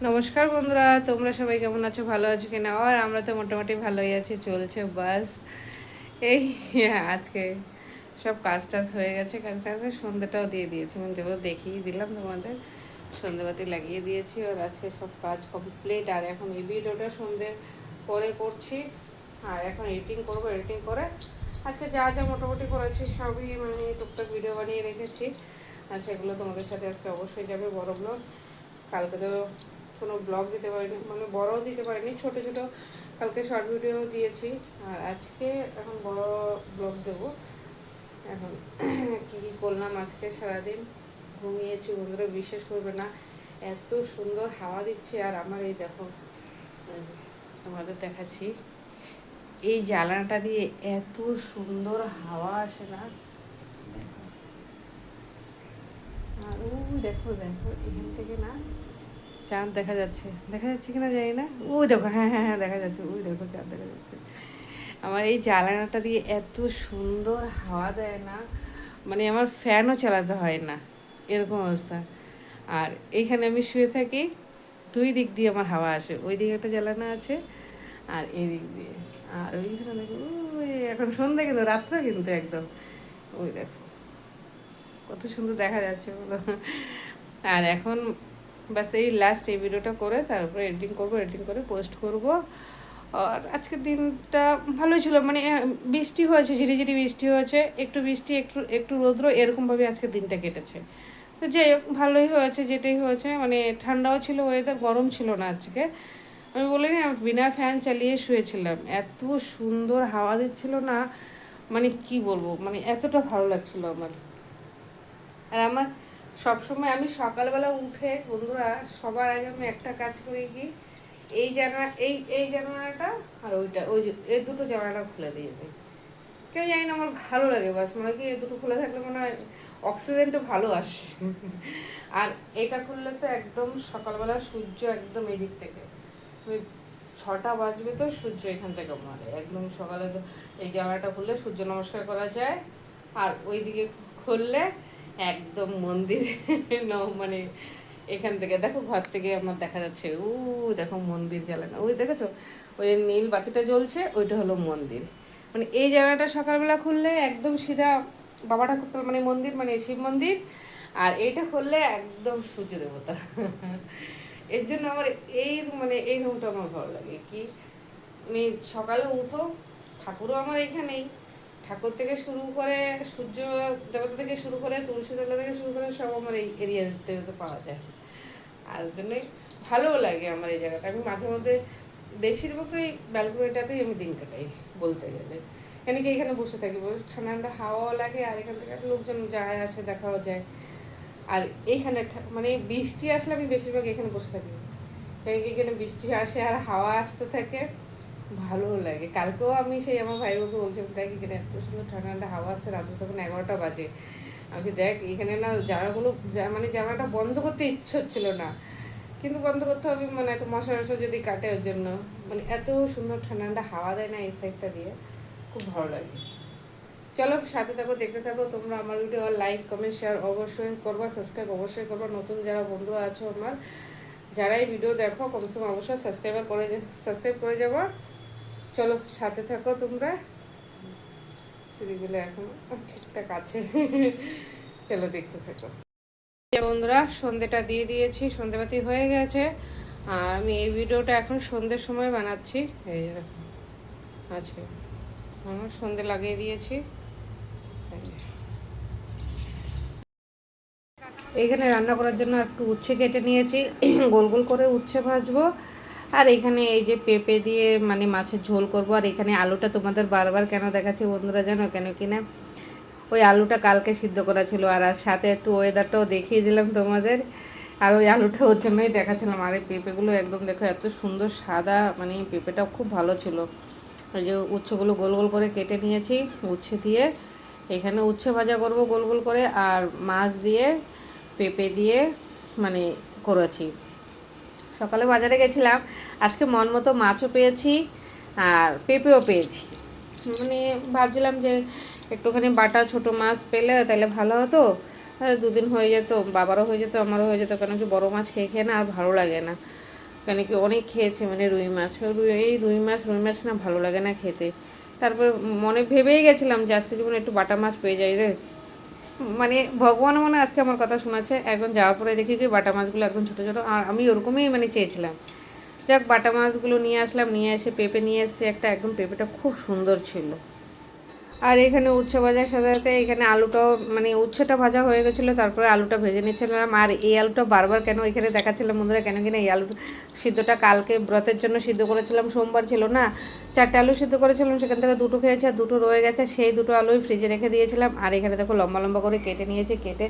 নমস্কার বন্ধুরা, তোমরা সবাই কেমন আছো? ভালো আছো কিনা? আর আমরা তো মোটামুটি ভালোই আছি, চলছে বাস। এই আজকে সব কাজ টাজ হয়ে গেছে, কাজ টাজ সন্ধ্যাটাও দিয়ে দিয়েছি, মানে দেবো দেখিয়ে দিলাম তোমাদের। সন্ধ্যাবাতি লাগিয়ে দিয়েছি আর আজকে সব কাজ কমপ্লিট। আর এখন এই ভিডিওটা সন্ধ্যের পরে করছি, আর এখন এডিটিং করবো। এডিটিং করে আজকে যা যা মোটামুটি করেছি সবই মানে টুকটাক ভিডিও বানিয়ে রেখেছি, আর সেগুলো তোমাদের সাথে আজকে অবশ্যই যাবে বড় ব্লগ। কালকে তো কোনো ব্লগ দিতে পারিনি, মানে বড়ও দিতে পারিনি, ছোটো ছোটো কালকে শর্ট ভিডিও দিয়েছি। আর আজকে এখন বড় ব্লগ দেবো। এখন কী কী করলাম আজকে সারাদিন, ঘুমিয়েছি বন্ধুরা, বিশ্বাস করবে না, এত সুন্দর হাওয়া দিচ্ছে। আর আমার এই দেখো, তোমাদের দেখাচ্ছি, এই জ্বালানাটা দিয়ে এত সুন্দর হাওয়া আসে না। আর দেখো দেখো এখান থেকে না চাঁদ দেখা যাচ্ছে, দেখা যাচ্ছে কিনা জানি না। ওই দেখো, হ্যাঁ হ্যাঁ হ্যাঁ দেখা যাচ্ছে, ওই দেখো চাঁদ দেখা যাচ্ছে। আমার এই জ্বালানাটা দিয়ে এত সুন্দর হাওয়া দেয় না, মানে আমার ফ্যানও চালাতে হয় না, এরকম অবস্থা। আর এইখানে আমি শুয়ে থাকি, দুই দিক দিয়ে আমার হাওয়া আসে, ওই দিকে একটা জ্বালানা আছে আর এই দিক দিয়ে। আর ওইখানে দেখো, ওই এখন সন্ধ্যে কিন্তু, রাত্রে কিন্তু একদম, ওই দেখো কত সুন্দর দেখা যাচ্ছে বলো। আর এখন বাস এই লাস্ট এই ভিডিওটা করে তারপরে এডিটিং করবো, এডিটিং করে পোস্ট করব। আর আজকের দিনটা ভালোই ছিল, মানে বৃষ্টি হয়েছে, ঝিরিঝিরি বৃষ্টি হয়েছে, একটু বৃষ্টি একটু একটু রৌদ্র, এরকমভাবে আজকের দিনটা কেটেছে। তো যাই হোক, ভালোই হয়েছে, যেটাই হয়েছে। মানে ঠান্ডাও ছিল, ওয়েদার গরম ছিল না আজকে। আমি বলিনি, আমি বিনা ফ্যান চালিয়ে শুয়েছিলাম, এত সুন্দর হাওয়া দিচ্ছিল না, মানে কি বলবো, মানে এতটা ভালো লাগছিল আমার। আর আমার সবসময় আমি সকালবেলা উঠে বন্ধুরা সবার আগে আমি একটা কাজ করি, কি এই জানলা, এই জানালাটা আর ওইটা, ওই যে এই দুটো জানালা খুলে দিয়ে যাবে। কেউ জানি না, আমার ভালো লাগে, বাস মনে কি এই দুটো খুলে থাকলে মনে হয় অক্সিজেনটা ভালো আসে। আর এটা খুললে তো একদম সকালবেলা সূর্য একদম এই দিক থেকে, ওই 6টা বাজবে তো সূর্য এখান থেকে মারে একদম সকালে। তো এই জায়গাটা খুললে সূর্য নমস্কার করা যায়। আর ওইদিকে খুললে একদম মন্দির মানে এখান থেকে দেখো, ঘর থেকে আমার দেখা যাচ্ছে, দেখো মন্দির জ্বালানো, ওই দেখেছো ওই নীল বাতিটা জ্বলছে, ওইটা হলো মন্দির। মানে এই জায়গাটা সকালবেলা খুললে একদম সিধা বাবা ঠাকুর, মানে মন্দির, মানে শিব মন্দির। আর এইটা খুললে একদম সূর্য দেবতা। এর জন্য আমার এই মানে এই রুমটা আমার ভালো লাগে। কি মানে সকালে উঠো, ঠাকুরও আমার এখানেই, ঠাকুর থেকে শুরু করে সূর্য দেবতা থেকে শুরু করে তুলসী তলা থেকে শুরু করে সব আমার এই এরিয়াতে পাওয়া যায়। আর জন্যই ভালোও লাগে আমার এই জায়গাটা। আমি মাঝে মধ্যে বেশিরভাগ ওই ব্যালকনিটাতেই আমি দিন কাটাই বলতে গেলে। কেন কি এখানে বসে থাকি, ঠান্ডা ঠান্ডা হাওয়াও লাগে, আর এখান থেকে লোকজন যায় আসে, দেখাও যায়। আর এইখানে মানে বৃষ্টি আসলে আমি বেশিরভাগ এখানে বসে থাকি, কারণ কি এখানে বৃষ্টি আসে আর হাওয়া আসতে থাকে, ভালোও লাগে। কালকেও আমি সেই আমার ভাই বোনকে বলছিলাম, দেখ এখানে এত সুন্দর ঠান্ডা ঠান্ডা হাওয়া আসছে, রাত্রে তখন 11টা বাজে। আমি দেখ এখানে না জানাগুলো, মানে জানাটা বন্ধ করতে ইচ্ছে হচ্ছিল না, কিন্তু বন্ধ করতে হবে, মানে এত মশা টশা যদি কাটে ওর জন্য। মানে এত সুন্দর ঠান্ডা ঠান্ডা হাওয়া দেয় না এই সাইডটা দিয়ে, খুব ভালো লাগে। চলো সাথে থাকো, দেখতে থাকো তোমরা আমার ভিডিও। লাইক কমেন্ট শেয়ার অবশ্যই করবা, সাবস্ক্রাইব অবশ্যই করবা। নতুন যারা বন্ধু আছো আমার, যারা এই ভিডিও দেখো কমসে কম অবশ্যই সাবস্ক্রাইব করে যাবো। চলো সাথে থাকো তোমরা। চুরিগুলো এখন ঠিকঠাক আছে। চলো দেখতে থাকো বন্ধুরা। সন্ধেটা দিয়ে দিয়েছি, সন্ধেবাতি হয়ে গেছে। আর আমি এই ভিডিওটা এখন সন্ধ্যের সময় বানাচ্ছি। এই দেখো আজকে আমার সন্ধে লাগিয়ে দিয়েছি। এইখানে রান্না করার জন্য আজকে উচ্ছে কেটে নিয়েছি, গোল গোল করে উচ্ছে ভাজবো। আর এখানে এই যে পেঁপে দিয়ে মানে মাছের ঝোল করব। আর এখানে আলুটা তোমাদের বারবার কেন দেখাচ্ছি বন্ধুরা জানো, কেন কিনা ওই আলুটা কালকে সিদ্ধ করা ছিল, আর সাথে একটু ওয়েদারটাও দেখিয়ে দিলাম তোমাদের। আর ওই আলুটা ওর জন্যই দেখাচ্ছিলাম। আর এই পেঁপেগুলো একদম দেখো এত সুন্দর সাদা, মানে পেঁপেটাও খুব ভালো ছিল। ওই যে উচ্ছেগুলো গোল গোল করে কেটে নিয়েছি, উচ্ছে দিয়ে এখানে উচ্ছে ভাজা করব গোল গোল করে, আর মাছ দিয়ে পেঁপে দিয়ে মানে করেছি। সকালে বাজারে গেছিলাম, আজকে মন মতো মাছও পেয়েছি আর পেঁপেও পেয়েছি। মানে ভাবছিলাম যে একটুখানি বাটা ছোটো মাছ পেলে তাহলে ভালো হতো, দুদিন হয়ে যেত, বাবারও হয়ে যেত আমারও হয়ে যেত, কেন কি বড়ো মাছ খেয়ে খেয়ে না আর ভালো লাগে না। কেন কি অনেক খেয়েছি মানে রুই মাছ, রুই মাছ না ভালো লাগে না খেতে। তারপর মনে ভেবেই গেছিলাম যে আজকে জীবনে একটু বাটা মাছ পেয়ে যাই রে, মানে ভগবান মনে আজকে আমার কথা শোনাচ্ছে। এখন যাওয়ার পরে দেখি কি বাটা মাছগুলো একদম ছোটো ছোটো, আর আমি ওরকমই মানে চেয়েছিলাম। যাক বাটা মাছগুলো নিয়ে আসলাম, নিয়ে এসে পেঁপে নিয়ে এসে একটা, একদম পেঁপেটা খুব সুন্দর ছিল। আর এখানে উচ্ছে ভাজার সাথে সাথে এখানে আলুটাও মানে উচ্ছেটা ভাজা হয়ে গেছিলো, তারপরে আলুটা ভেজে নিচ্ছিলাম। আর এই আলুটা বারবার কেন এখানে দেখাচ্ছিলাম বন্ধুরা, কেন কিনা এই আলু সিদ্ধটা কালকে ব্রতের জন্য সিদ্ধ করেছিলাম, সোমবার ছিল না, 4টে আলু সিদ্ধ করেছিলাম, সেখান থেকে 2টো খেয়েছি আর 2টো রয়ে গেছে, সেই 2টো আলুই ফ্রিজে রেখে দিয়েছিলাম। আর এখানে দেখো লম্বা লম্বা করে কেটে নিয়েছি, কেটে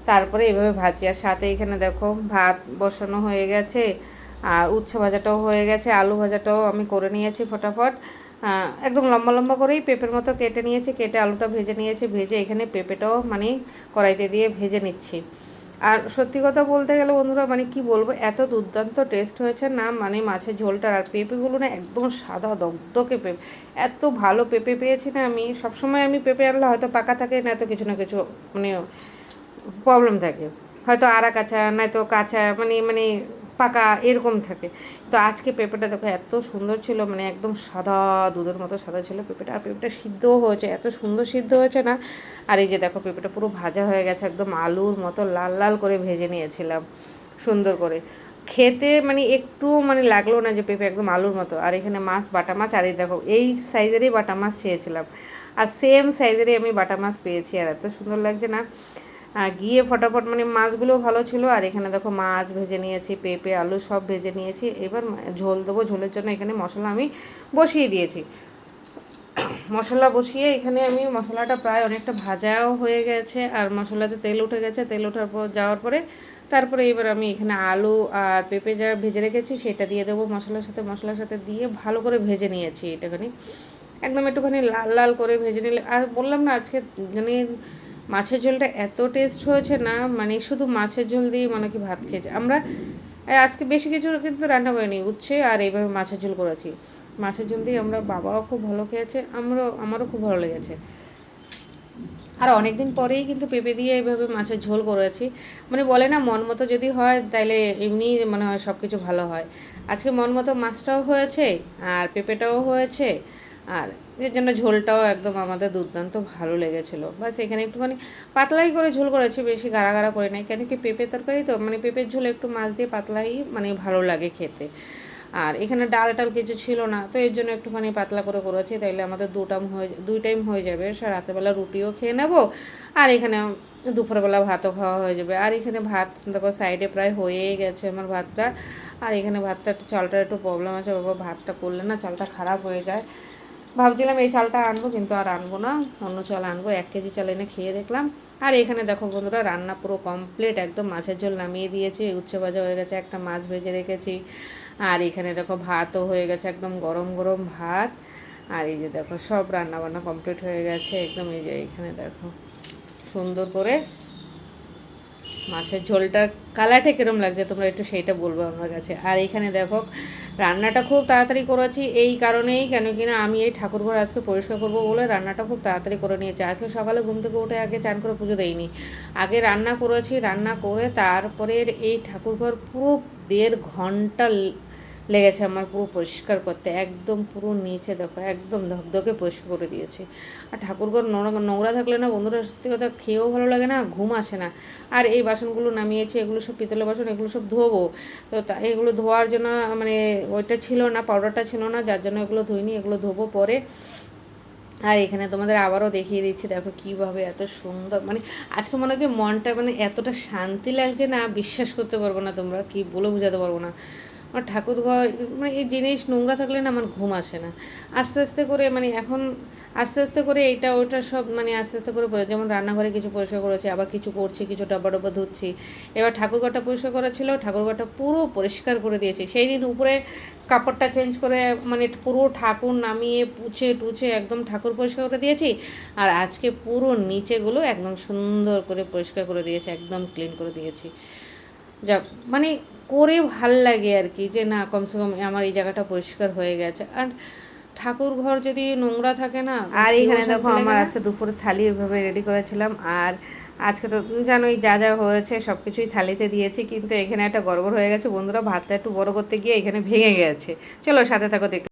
তারপরে এভাবে ভাজি। আর সাথে এখানে দেখো ভাত বসানো হয়ে গেছে, আর উচ্ছে ভাজাটাও হয়ে গেছে, আলু ভাজাটাও আমি করে নিয়েছি ফটাফট। একদম লম্বা লম্বা করেই পেঁপের মতো কেটে নিয়েছি, কেটে আলুটা ভেজে নিয়েছি, ভেজে এখানে পেঁপেটাও মানে কড়াইতে দিয়ে ভেজে নিচ্ছি। আর সত্যি কথা বলতে গেলে বন্ধুরা মানে কি বলবো, এত দুর্দান্ত টেস্ট হয়েছে না, মানে মাছের ঝোলটার। আর পেঁপেগুলো না একদম সাদা দগদগে পেঁপে, এত ভালো পেঁপে পেয়েছি না আমি। সবসময় আমি পেঁপে আনলে হয়তো পাকা থাকে, না তো কিছু না কিছু মানে প্রবলেম থাকে, হয়তো আড়া কাঁচা নয়তো কাঁচা মানে মানে পাকা এরকম থাকে। তো আজকে পেঁপেটা দেখো এত সুন্দর ছিল, মানে একদম সাদা দুধের মতো সাদা ছিল পেঁপেটা। আর পেঁপেটা সিদ্ধও হয়েছে, এত সুন্দর সিদ্ধ হয়েছে না। আর এই যে দেখো পেঁপেটা পুরো ভাজা হয়ে গেছে, একদম আলুর মতো লাল লাল করে ভেজে নিয়েছিলাম সুন্দর করে। খেতে মানে একটু মানে লাগলো না যে পেঁপে একদম আলুর মতো। আর এখানে মাছ, বাটা মাছ, আর এই দেখো এই সাইজেরই বাটা মাছ চেয়েছিলাম, আর সেম সাইজেরই আমি বাটা মাছ পেয়েছি। আর এত সুন্দর লাগছে না, গিয়ে ফটাফট মানে মাছগুলোও ভালো ছিল। আর এখানে দেখো মাছ ভেজে নিয়েছি, পেঁপে আলু সব ভেজে নিয়েছি। এবার ঝোল দেবো, ঝোলের জন্য এখানে মশলা আমি বসিয়ে দিয়েছি। মশলা বসিয়ে এখানে আমি মশলাটা প্রায় অনেকটা ভাজাও হয়ে গেছে, আর মশলাতে তেল উঠে গেছে, তেল ওঠার পর যাওয়ার পরে তারপরে এবার আমি এখানে আলু আর পেঁপে যা ভেজে রেখেছি সেটা দিয়ে দেবো মশলার সাথে দিয়ে ভালো করে ভেজে নিয়েছি এটাখানি, একদম একটুখানি লাল লাল করে ভেজে নিলে। আর বললাম না আজকে মানে মাছের ঝোলটা এত টেস্ট হয়েছে না, মানে শুধু মাছের ঝোল দিয়ে মানে কি ভাত খেয়েছে আমরা। আজকে বেশি কিছু কিন্তু রান্না করিনি, উচ্ছে আর এইভাবে মাছের ঝোল করেছি। মাছের ঝোল দিয়ে আমরা বাবাও খুব ভালো খেয়েছে, আমারও খুব ভালো লেগেছে। আর অনেক দিন পরেই কিন্তু পেঁপে দিয়ে এইভাবে মাছের ঝোল করেছি। মানে বলে না মন মতো যদি হয় তাহলে এমনি মনে হয় সব কিছু ভালো হয়। আজকে মন মতো মাছটাও হয়েছে আর পেঁপেটাও হয়েছে, আর এর জন্য ঝোলটাও একদম আমাদের দুর্দান্ত ভালো লেগেছিলো। বাস এখানে একটুখানি পাতলাই করে ঝোল করেছি, বেশি গাঢ়া গাঢ়া করে নাই, কেন কি পেঁপে তরকারি তো মানে পেঁপের ঝোল একটু মাছ দিয়ে পাতলাই মানে ভালো লাগে খেতে। আর এখানে ডাল টাল কিছু ছিল না, তো এর জন্য একটুখানি পাতলা করে করেছি, তাইলে আমাদের 2 টাইম হয়ে যাবে। রাতেরবেলা রুটিও খেয়ে নেবো, আর এখানে দুপুরবেলা ভাতও খাওয়া হয়ে যাবে। আর এখানে ভাত দেখো সাইডে প্রায় হয়েই গেছে আমার ভাতটা। আর এখানে ভাতটা একটু চালটার একটু প্রবলেম আছে বাবা, ভাতটা করলে না চালটা খারাপ হয়ে যায়। ভাবছিলাম এই চালটা আনবো, কিন্তু আর আনবো না, অন্য চাল আনবো। 1 কেজি চাল এনে খেয়ে দেখলাম। আর এখানে দেখো বন্ধুরা রান্না পুরো কমপ্লিট, একদম মাছের ঝোল নামিয়ে দিয়েছি, উচ্ছে ভাজা হয়ে গেছে, একটা মাছ ভেজে রেখেছি। আর এখানে দেখো ভাতও হয়ে গেছে, একদম গরম গরম ভাত। আর এই যে দেখো সব রান্না বান্না কমপ্লিট হয়ে গেছে একদম। এই যে এখানে দেখো সুন্দর করে মাছের ঝোলটার কালারটা কীরকম লাগছে তোমরা একটু সেইটা বলবো আমার কাছে। আর এইখানে দেখো রান্নাটা খুব তাড়াতাড়ি করেছি এই কারণেই, কেন কিনা আমি এই ঠাকুরঘর আজকে পরিষ্কার করবো বলে রান্নাটা খুব তাড়াতাড়ি করে নিয়েছি। আজকে সকালে ঘুম থেকে উঠে আগে চান করে পুজো দেইনি, আগে রান্না করেছি, রান্না করে তারপরে এই ঠাকুরঘর পুরো 1.5 ঘন্টা লেগেছে আমার পুরো পরিষ্কার করতে, একদম পুরো নিচে দেখো একদম ধকধকে পরিষ্কার করে দিয়েছি। আর ঠাকুরঘর নোংরা থাকলে না বন্ধুরা সত্যি কথা খেয়েও ভালো লাগে না, ঘুম আসে না। আর এই বাসনগুলো নামিয়েছি, এগুলো সব পিতলের বাসন, এগুলো সব ধোবো। তো এগুলো ধোয়ার জন্য মানে ওইটা ছিল না, পাউডারটা ছিল না, যার জন্য এগুলো ধুইনি, এগুলো ধোবো পরে। আর এখানে তোমাদের আবারও দেখিয়ে দিচ্ছি দেখো কীভাবে এত সুন্দর, মানে আজকে মনে হয় মনটা মানে এতটা শান্তি লাগছে না, বিশ্বাস করতে পারবো না তোমরা, কি বলে বোঝাতে পারবো না। আমার ঠাকুরঘর মানে এই জিনিস নোংরা থাকলে না আমার ঘুম আসে না। আস্তে আস্তে করে মানে এখন আস্তে আস্তে করে এইটা ওইটা সব মানে আস্তে আস্তে করে যেমন রান্নাঘরে কিছু পরিষ্কার করেছি, আবার কিছু করছি, কিছু ডাব্বা ডাব্বা ধুচ্ছি। এবার ঠাকুরঘরটা পরিষ্কার করা ছিল, ঠাকুরঘরটা পুরো পরিষ্কার করে দিয়েছি। সেই দিন উপরে কাপড়টা চেঞ্জ করে মানে পুরো ঠাকুর নামিয়ে পুছে টুছে একদম ঠাকুর পরিষ্কার করে দিয়েছি। আর আজকে পুরো নিচেগুলো একদম সুন্দর করে পরিষ্কার করে দিয়েছি, একদম ক্লিন করে দিয়েছি। যাক মানে করে ভাল লাগে আর কি, যে না কমসে কম আমার এই জায়গাটা পরিষ্কার হয়ে গেছে। আর ঠাকুর ঘর যদি নোংরা থাকে না। আর এখানে দেখো আমার আজকে দুপুরে থালি এভাবে রেডি করেছিলাম। আর আজকে তো জানোই যা যা হয়েছে সব কিছুই থালিতে দিয়েছি, কিন্তু এখানে একটা গড়বড় হয়ে গেছে বন্ধুরা, ভাতটা একটু বড় করতে গিয়ে এখানে ভেঙে গেছে। চলো সাথে থাকো দেখতে।